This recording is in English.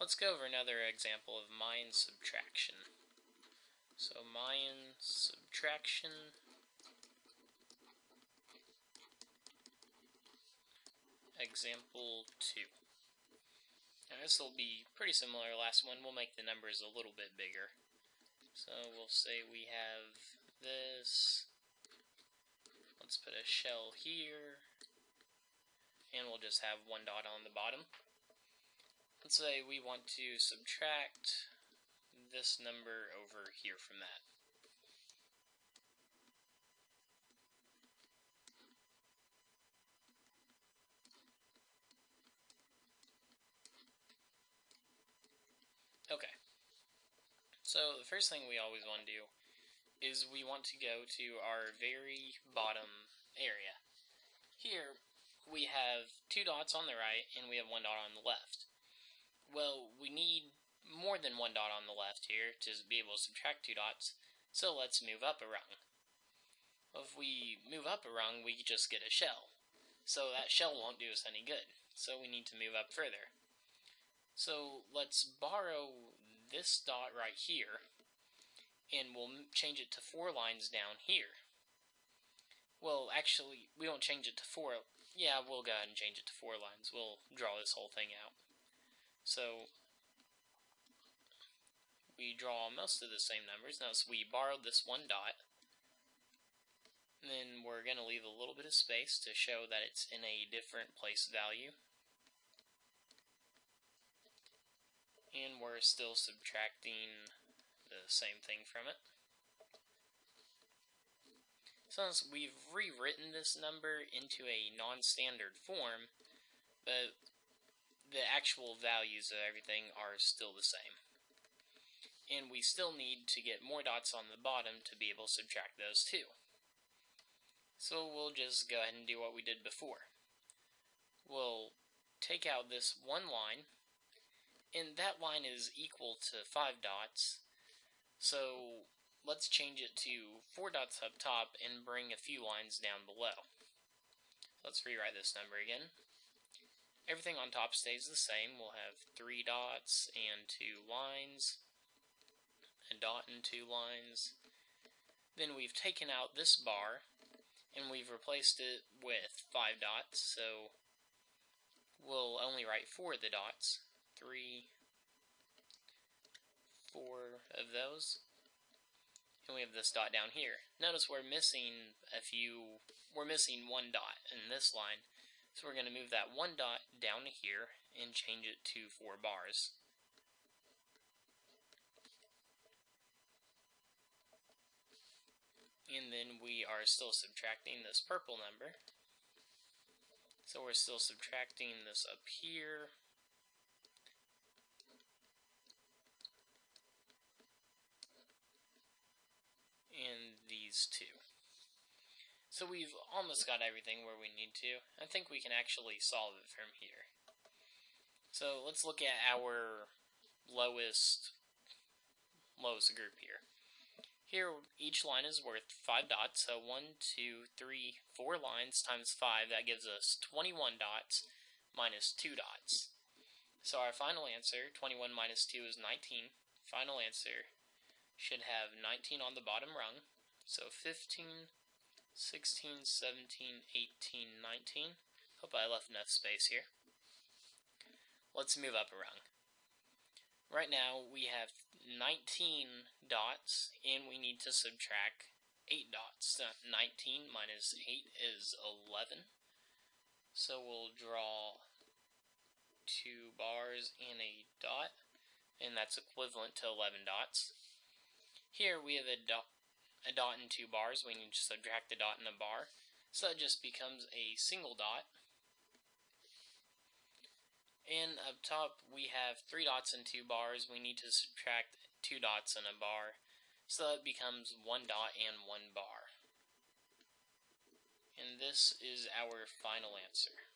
Let's go over another example of Mayan subtraction. So Mayan subtraction, example 2. Now this will be pretty similar to the last one. We'll make the numbers a little bit bigger. So we'll say we have this. Let's put a shell here, and we'll just have one dot on the bottom. Let's say we want to subtract this number over here from that. Okay, so the first thing we always want to do is we want to go to our very bottom area. Here we have two dots on the right and we have one dot on the left. Well, we need more than one dot on the left here to be able to subtract two dots, so let's move up a rung. If we move up a rung, we just get a shell. So that shell won't do us any good, so we need to move up further. So let's borrow this dot right here, and we'll change it to 4 lines down here. Well, actually, we won't change it to 4. Yeah, we'll go ahead and change it to 4 lines. We'll draw this whole thing out. So we draw most of the same numbers. Notice we borrowed this one dot. And then we're going to leave a little bit of space to show that it's in a different place value. And we're still subtracting the same thing from it. Since we've rewritten this number into a non-standard form, but the actual values of everything are still the same. And we still need to get more dots on the bottom to be able to subtract those two. So we'll just go ahead and do what we did before. We'll take out this one line, and that line is equal to 5 dots. So let's change it to 4 dots up top and bring a few lines down below. Let's rewrite this number again. Everything on top stays the same. We'll have 3 dots and 2 lines, a dot and 2 lines. Then we've taken out this bar and we've replaced it with 5 dots, so we'll only write 4 of the dots. 3, 4 of those. And we have this dot down here. Notice we're missing one dot in this line. So we're going to move that one dot down to here and change it to 4 bars. And then we are still subtracting this purple number. So we're still subtracting this up here. And these two. So we've almost got everything where we need to. I think we can actually solve it from here. So let's look at our lowest group here. Here, each line is worth 5 dots, so 1, 2, 3, 4 lines times 5, that gives us 21 dots minus 2 dots. So our final answer, 21 minus 2 is 19. Final answer should have 19 on the bottom rung, so 15, 16, 17, 18, 19. Hope I left enough space here. Let's move up a rung. Right now we have 19 dots and we need to subtract 8 dots. So 19 minus 8 is 11. So we'll draw 2 bars and a dot, and that's equivalent to 11 dots. Here we have a dot and 2 bars. We need to subtract the dot and a bar, so it just becomes a single dot. And up top we have 3 dots and 2 bars. We need to subtract 2 dots and a bar, so it becomes 1 dot and 1 bar. And this is our final answer.